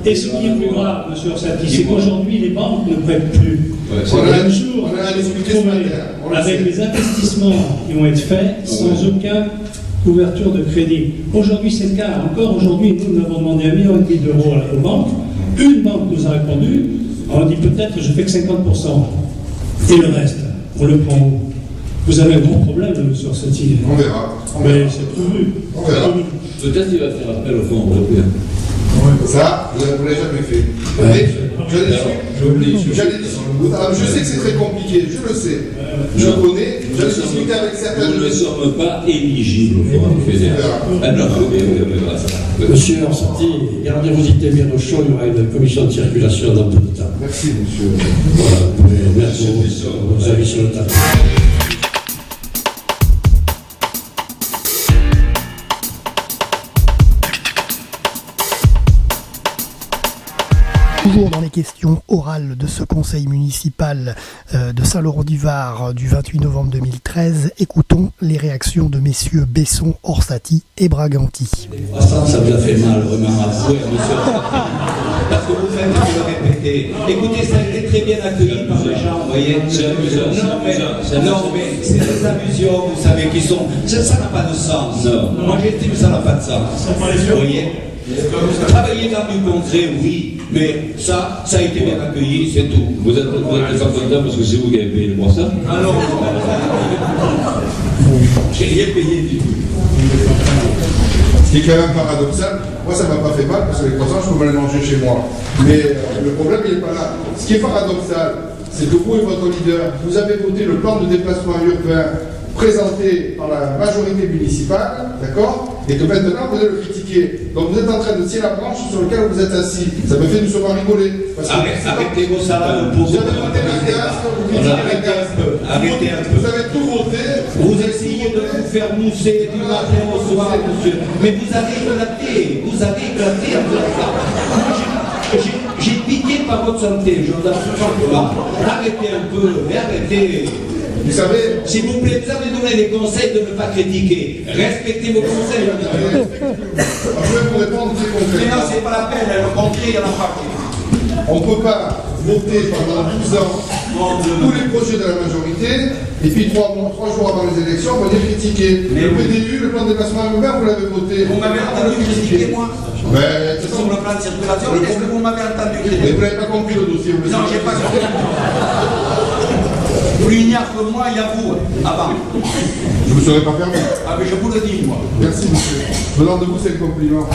Et ce qui est plus grave, M. Orsatti, c'est qu'aujourd'hui, les banques ne prêtent plus. On a un jour, avec les investissements qui vont être faits sans aucune ouverture de crédit. Aujourd'hui, c'est le cas. Encore aujourd'hui, nous avons demandé 1,5 million d'euros aux banques. Une banque nous a répondu, on dit peut-être je fais que 50%. Et le reste, on le prend où? Vous avez un gros problème sur cette idée. On verra. Mais c'est prévu. On verra. Peut-être qu'il va faire appel au fonds européen. Ça, vous ne l'avez jamais fait. Je sais que c'est très compliqué, je le sais. Je connais, je discuté avec certains. Nous ne sommes pas éligibles au fonds fédéral. Monsieur Orsatti, gardez-vous-y bien au chaud, il y aura une commission de circulation dans peu de temps. Merci, monsieur. Voilà, vous pouvez mettre vos avis sur le tapis. Toujours dans les questions orales de ce conseil municipal de Saint-Laurent-du-Var du 28 novembre 2013, écoutons les réactions de messieurs Besson, Orsatti et Braganti. Ça vous a fait mal, vraiment, avoué, monsieur. Parce que vous faites que le répéter. Écoutez, ça a été très bien accueilli par les gens, vous voyez. C'est amusant. Non, mais c'est des allusions, vous savez, qui sont... Ça n'a pas de sens. Non. Moi, j'estime que ça n'a pas de sens. Vous voyez. Travailler dans du concret, oui, mais ça a été bien accueilli, c'est tout. Vous êtes pas content parce que c'est vous qui avez payé le croissant? Ah non, j'ai rien payé du tout. Ce qui est quand même paradoxal, moi ça m'a pas fait mal parce que les croissants je peux me les manger chez moi. Mais le problème il n'est pas là. Ce qui est paradoxal, c'est que vous et votre leader, vous avez voté le plan de déplacement urbain présenté par la majorité municipale, d'accord, et que maintenant vous allez le critiquer. Donc vous êtes en train de tirer la branche sur laquelle vous êtes assis. Ça me fait nous sommes à rigoler. Arrêtez vos salades pour vous avez voté le gaz, vous critiquez le gaz. Arrêtez un peu. Vous avez tout voté. Vous essayez de vous faire mousser du matin au soir, monsieur. Mais vous avez éclaté. Vous avez éclaté en faisant ça. Moi, j'ai pitié par votre santé. Je vous assure pas. Arrêtez un peu. Arrêtez. Vous savez, s'il vous plaît, vous avez donné des conseils de ne pas critiquer. Respectez vos conseils. Je vais vous répondre très concrètement. Mais non, c'est pas la peine. Le concret, il y en a pas. On ne peut pas voter pendant 12 ans tous les projets de la majorité, et puis 3 jours avant les élections, on va les critiquer. Mais le PDU, le plan de déplacement urbain, vous l'avez voté. Vous m'avez entendu critiquer, moi sur le plan de circulation, est-ce que vous m'avez entendu critiquer? Mais vous n'avez pas compris le dossier. Non, j'ai pas compris. Plus ignare que moi, il y a vous, avant. Je ne me serais pas permis. Ah, mais je vous le dis, moi. Merci, monsieur. Venant de vous, c'est un compliment.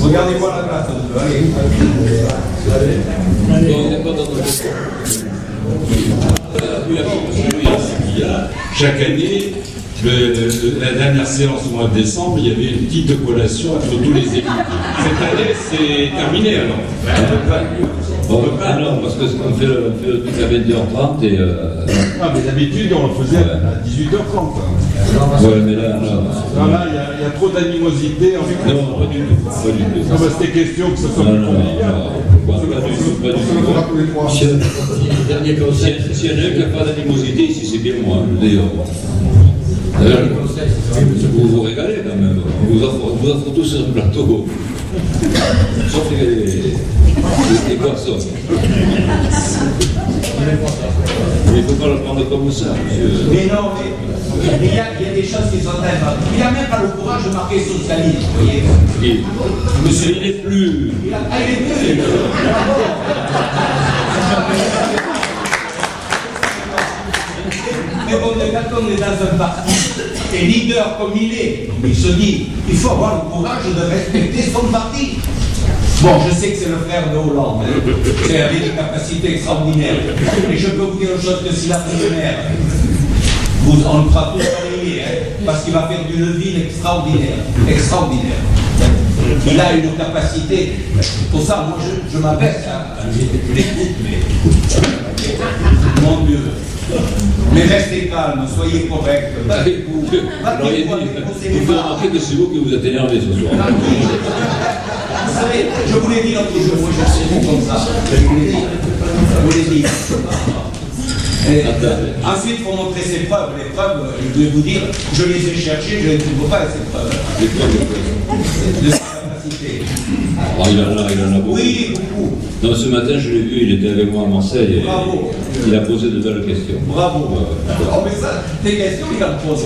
Regardez-moi la glace. Chaque année, la dernière séance au mois de décembre, il y avait une petite collation entre tous les élus. Cette année, c'est terminé alors. On ne peut pas, non, parce qu'on fait le truc à 20h30 et... Ah, mais d'habitude, on le faisait à 18h30. Ouais, mais là, non. Là, il y a trop d'animosité. Non, pas du tout. Pas du tout. Non, mais c'était question que ce soit plus convivial. Pas du tout. S'il y en a un qui n'a pas d'animosité ici, c'est bien moi, d'ailleurs. Vous vous régalez quand même. On vous offre tous sur le plateau. Sauf les poissons. Mais il ne faut pas le prendre comme ça, monsieur. Mais non, mais il y a des choses qui sont très graves. Il n'a même pas le courage de marquer socialiste, vous voyez. Monsieur, il n'est plus. Il est plus. Mais bon, quand on est dans un parti, et leader comme il se dit, il faut avoir le courage de respecter son parti. Bon, je sais que c'est le frère de Hollande, hein. C'est avec des capacités extraordinaires. Et je peux vous dire une chose, que s'il a pris le maire, on le fera tous travailler, hein, parce qu'il va faire d'une ville extraordinaire. Extraordinaire. Il a une capacité. Pour ça, moi, je m'abaisse à l'écoute, mais mon Dieu. Mais restez calme, soyez correct. Vous faites remarquer que c'est vous qui vous êtes énervé ce soir. Vous savez, je vous l'ai dit l'autre jour, moi je suis comme ça. Je vous l'ai dit. Ensuite, il faut montrer ses preuves. Les preuves, je vais vous dire, je les ai cherchées, je ne les trouve pas, ces preuves. Les preuves de sa capacité. Oh, il en a beaucoup. Oui, beaucoup. Non, ce matin, je l'ai vu, il était avec moi à Marseille. Bravo. Il a posé de belles questions. Bravo. Oh, mais ça, tes questions, il en pose.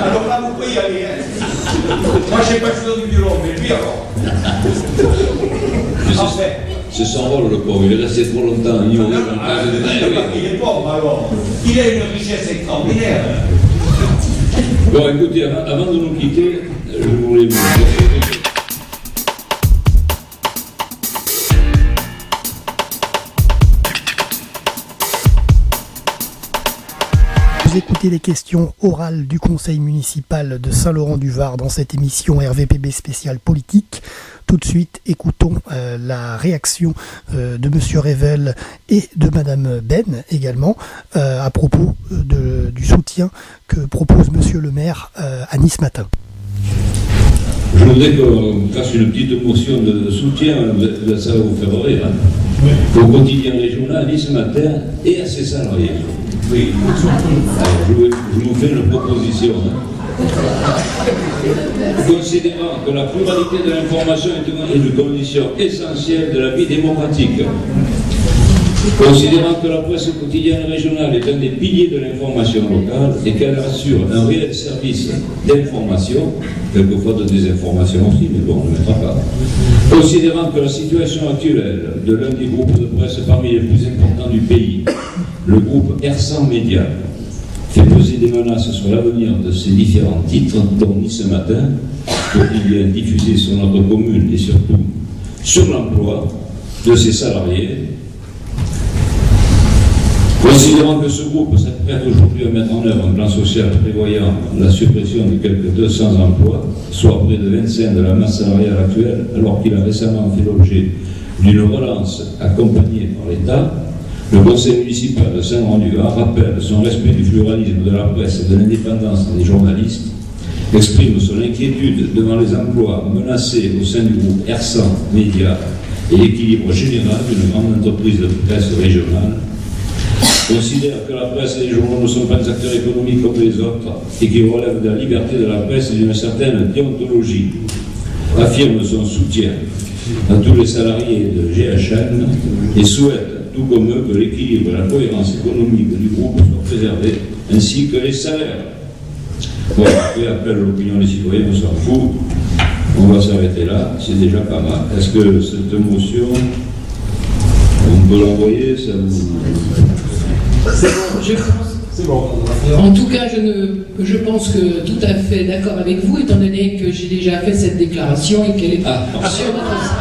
Alors là, vous pouvez y aller. Hein. Moi, je ne sais pas jouer du violon, mais lui, alors. C'est son rôle, le pauvre. Il est resté trop longtemps. Il est pauvre, alors. Il a une richesse extraordinaire. Bon, écoutez, avant de nous quitter, je voulais vous... Vous écoutez les questions orales du conseil municipal de Saint-Laurent-du-Var dans cette émission RVPB spéciale politique. Tout de suite, écoutons la réaction de Monsieur Revel et de Madame Ben également à propos du soutien que propose Monsieur le maire à Nice Matin. Je voudrais qu'on fasse une petite motion de soutien, ça va vous faire rire, hein, au quotidien régional, à Nice Matin et à ses salariés. Oui. Alors, je vous fais une proposition. Considérant que la pluralité de l'information est une condition essentielle de la vie démocratique, considérant que la presse quotidienne régionale est un des piliers de l'information locale et qu'elle assure un réel service d'information, quelquefois de désinformation aussi, mais bon, on ne le mettra pas. Considérant que la situation actuelle de l'un des groupes de presse parmi les plus importants du pays, le groupe R100 Média, fait peser des menaces sur l'avenir de ces différents titres, dont Nice Matin, quotidien diffusé sur notre commune et surtout sur l'emploi de ses salariés. Considérant que ce groupe s'apprête aujourd'hui à mettre en œuvre un plan social prévoyant la suppression de quelques 200 emplois, soit près de 25 de la masse salariale actuelle, alors qu'il a récemment fait l'objet d'une relance accompagnée par l'État, le conseil municipal de Saint-Laurent-du-Var rappelle son respect du pluralisme de la presse et de l'indépendance des journalistes, exprime son inquiétude devant les emplois menacés au sein du groupe R100 Média et l'équilibre général d'une grande entreprise de presse régionale, considère que la presse et les journaux ne sont pas des acteurs économiques comme les autres et qu'ils relèvent de la liberté de la presse et d'une certaine déontologie, affirme son soutien à tous les salariés de GHN et souhaite, tout comme eux, que l'équilibre et la cohérence économique du groupe soient préservés, ainsi que les salaires. Bon, après, appelle l'opinion des citoyens, on s'en fout. On va s'arrêter là, c'est déjà pas mal. Est-ce que cette motion, on peut l'envoyer, ça vous... C'est bon. En tout cas, je pense que tout à fait d'accord avec vous, étant donné que j'ai déjà fait cette déclaration et qu'elle est sur notre site.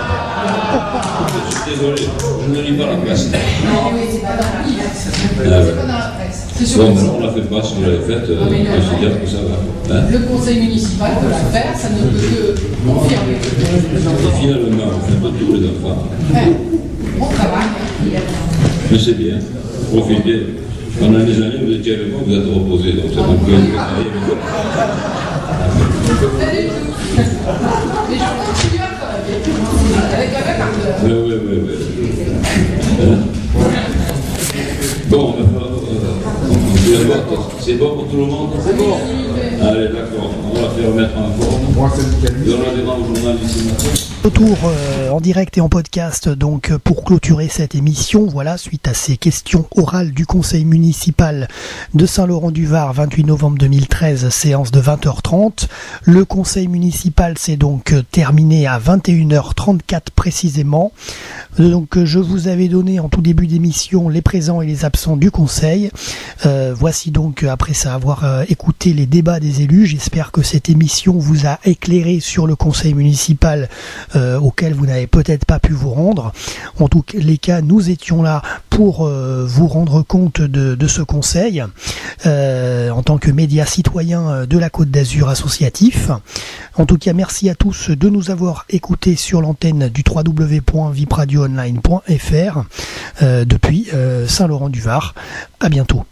Je suis désolé, je ne lis pas la presse. Non, oui, c'est pas dans la presse. C'est pas dans la presse. Bon, mais on l'a fait pas, si vous l'avez fait, on considère que ça va. Hein? Le conseil municipal peut la faire, ça ne peut que confirmer. Et finalement, on fait pas tous les enfants. On travaille. Mais c'est bien, profitez. Pendant des années, vous étiez avec moi, vous êtes reposé, donc c'est un peu que vous travaillez. Mais je continue à travailler. Avec Oui. Bon, c'est bon pour tout le monde? C'est bon. Allez, d'accord, on va la faire mettre en forme. Et on la demande au journal d'ici matin. Retour en direct et en podcast donc pour clôturer cette émission, voilà, suite à ces questions orales du conseil municipal de Saint-Laurent-du-Var, 28 novembre 2013, séance de 20h30. Le conseil municipal s'est donc terminé à 21h34 précisément. Donc je vous avais donné en tout début d'émission les présents et les absents du conseil. Voici donc, après ça avoir écouté les débats des élus, j'espère que cette émission vous a éclairé sur le conseil municipal auquel vous n'avez peut-être pas pu vous rendre. En tous les cas, nous étions là pour vous rendre compte de ce conseil en tant que média citoyen de la Côte d'Azur associatif. En tout cas, merci à tous de nous avoir écoutés sur l'antenne du www.vipradioonline.fr depuis Saint-Laurent-du-Var. À bientôt.